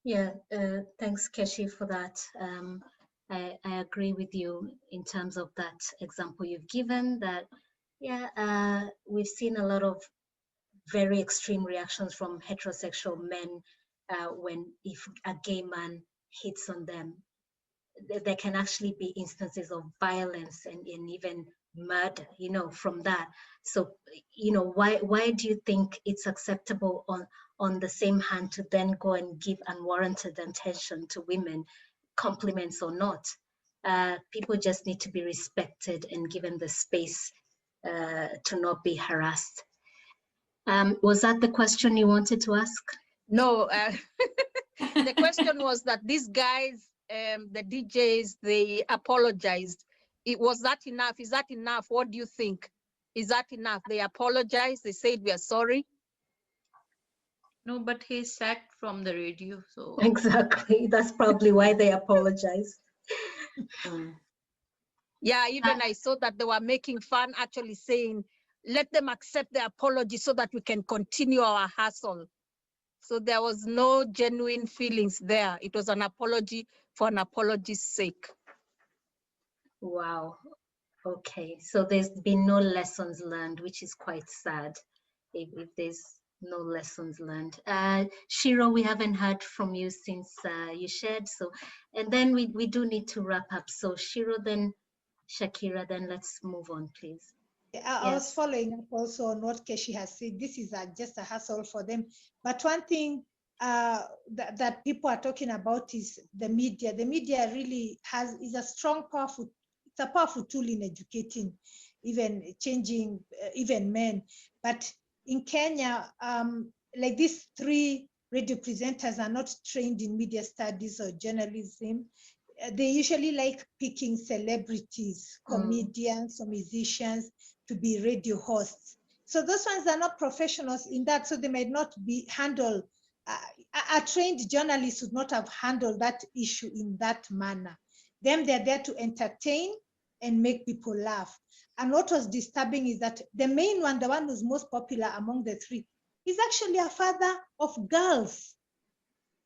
Yeah, thanks, Keshi, for that. I agree with you in terms of that example you've given that, yeah, we've seen a lot of very extreme reactions from heterosexual men when if a gay man hits on them. There can actually be instances of violence and even murder, from that. So, why do you think it's acceptable on the same hand to then go and give unwarranted attention to women, compliments or not? People just need to be respected and given the space to not be harassed. Was that the question you wanted to ask? No, the question was that these guys, the DJs, they apologized. Was that enough? Is that enough? What do you think? Is that enough? They apologized. They said we are sorry. No, but he sacked from the radio, so Exactly. That's probably why they apologize. Yeah, even I saw that they were making fun, actually saying, let them accept the apology so that we can continue our hustle. So there was no genuine feelings there. It was an apology for an apology's sake. Wow. Okay. So there's been no lessons learned, which is quite sad if there's no lessons learned. Shiro, we haven't heard from you since you shared. So, and then we do need to wrap up. So Shiro, then Shakira, then let's move on, please. I was following up also on what Keshi has said. This is just a hassle for them. But one thing that people are talking about is the media. The media really is a strong, powerful, it's a powerful tool in educating, even changing, even men. But in Kenya, like these three radio presenters are not trained in media studies or journalism. They usually like picking celebrities, comedians or musicians to be radio hosts. So those ones are not professionals in that, so they might not be handled. A trained journalist would not have handled that issue in that manner. They're there to entertain and make people laugh. And what was disturbing is that the main one, the one who's most popular among the three, is actually a father of girls.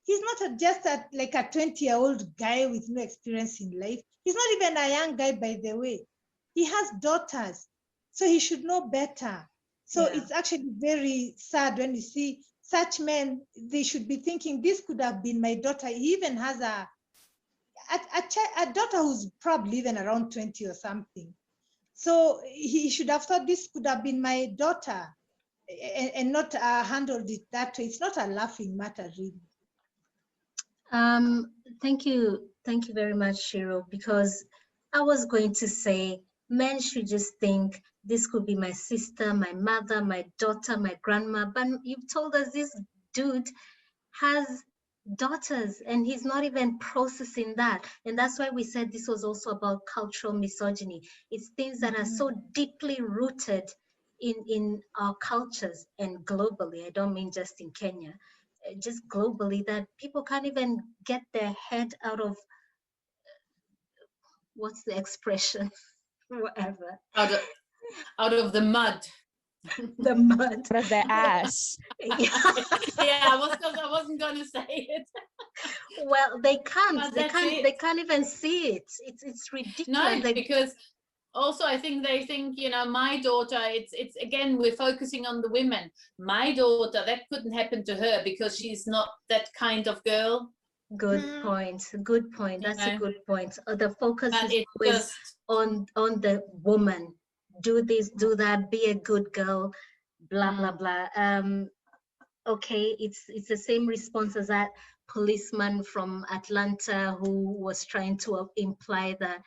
He's not just like a 20-year-old guy with no experience in life. He's not even a young guy, by the way. He has daughters, so he should know better. So it's actually very sad when you see such men. They should be thinking, this could have been my daughter. He even has a daughter who's probably even around 20 or something. So he should have thought this could have been my daughter and not handled it that way. It's not a laughing matter, really. Thank you very much, Shiro, because I was going to say men should just think this could be my sister, my mother, my daughter, my grandma, but you've told us this dude has daughters and he's not even processing that. And that's why we said this was also about cultural misogyny. It's things that are so deeply rooted in our cultures and globally. I don't mean just in Kenya, just globally, that people can't even get their head out of, what's the expression? Whatever. Out of the mud. The mud. Out of their ass. Yeah, I wasn't going to say it. Well, they can't. They can't even see it. It's ridiculous. No, because also I think they think, my daughter, it's again, we're focusing on the women. My daughter, that couldn't happen to her because she's not that kind of girl. Good point. Good point. That's a good point. The focus is always on the woman. Do this, do that, be a good girl, blah, blah, blah. Okay, it's the same response as that policeman from Atlanta who was trying to imply that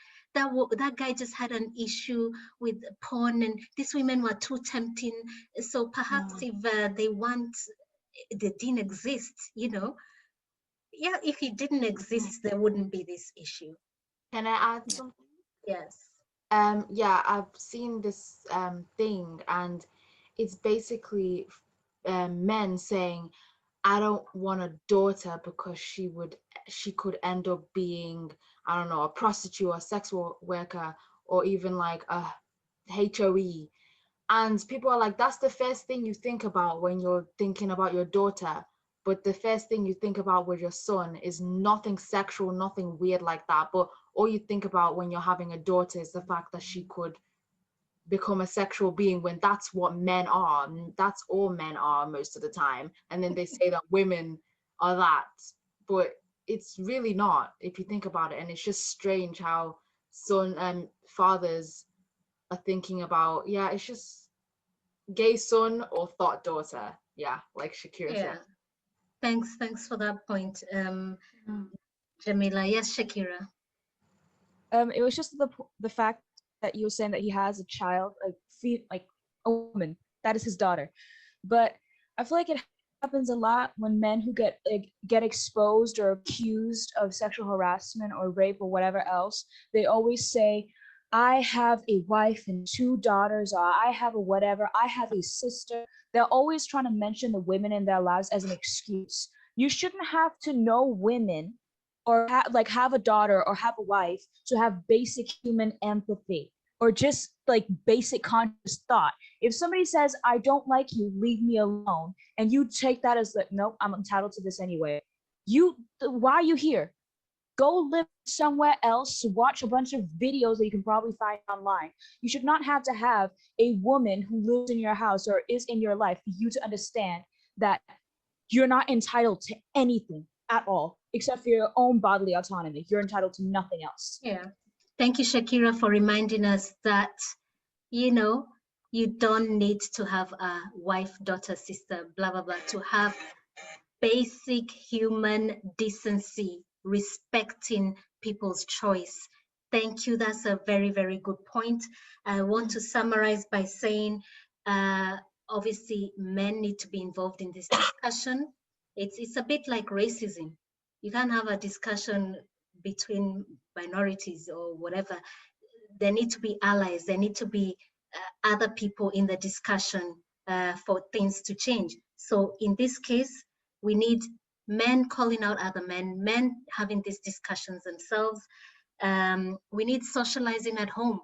guy just had an issue with porn and these women were too tempting. So perhaps if they didn't exist, yeah, if he didn't exist, there wouldn't be this issue. Can I add something? Yes. Yeah, I've seen this thing, and it's basically men saying, I don't want a daughter because she could end up being, I don't know, a prostitute or a sex worker or even like a HOE. And people are like, that's the first thing you think about when you're thinking about your daughter. but the first thing you think about with your son is nothing sexual, nothing weird like that. But all you think about when you're having a daughter is the fact that she could become a sexual being, when that's what men are. And that's all men are most of the time. And then they say that women are that, but it's really not, if you think about it. And it's just strange how fathers are thinking about, yeah, it's just gay son or thought daughter. Yeah, like Shakira said. Thanks for that point, Jamila. Yes, Shakira. It was just the fact that you were saying that he has a child, like a woman, that is his daughter. But I feel like it happens a lot when men who get exposed or accused of sexual harassment or rape or whatever else, they always say, I have a wife and 2 daughters, or I have a whatever, I have a sister. They're always trying to mention the women in their lives as an excuse. You shouldn't have to know women or have a daughter or have a wife to have basic human empathy or just like basic conscious thought. If somebody says, I don't like you, leave me alone, and you take that as like, nope, I'm entitled to this anyway. Why are you here? Go live somewhere else, watch a bunch of videos that you can probably find online. You should not have to have a woman who lives in your house or is in your life for you to understand that you're not entitled to anything at all, except for your own bodily autonomy. You're entitled to nothing else. Yeah. Thank you, Shakira, for reminding us that, you don't need to have a wife, daughter, sister, blah, blah, blah, to have basic human decency, respecting people's choice. Thank you. That's a very, very good point. I want to summarize by saying, obviously, men need to be involved in this discussion. It's a bit like racism. You can't have a discussion between minorities or whatever. There need to be allies. There need to be other people in the discussion for things to change. So in this case, we need men calling out other men having these discussions themselves. We need socializing at home.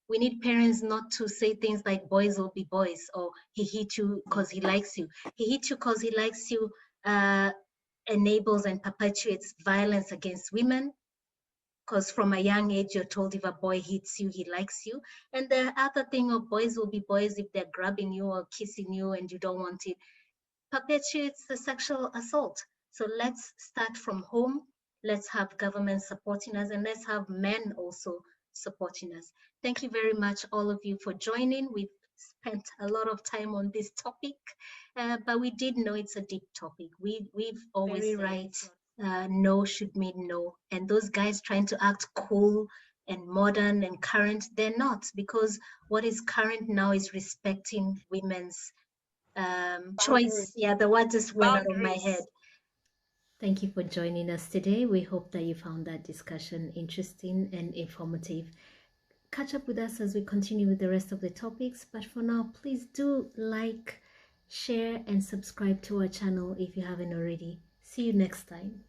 We need parents not to say things like boys will be boys, or he hit you because he likes you. He hit you because he likes you enables and perpetuates violence against women, because from a young age you're told if a boy hits you, he likes you. And the other thing of boys will be boys if they're grabbing you or kissing you and you don't want it, perpetuates the sexual assault. So let's start from home. Let's have government supporting us, and let's have men also supporting us. Thank you very much, all of you, for joining. We've spent a lot of time on this topic, but we did know it's a deep topic. We've always right. No should mean no. And those guys trying to act cool and modern and current, they're not, because what is current now is respecting women's choice. Yeah, the word just went out of my head. Thank you for joining us today. We hope that you found that discussion interesting and informative. Catch up with us as we continue with the rest of the topics. But for now, please do like, share, and subscribe to our channel if you haven't already. See you next time.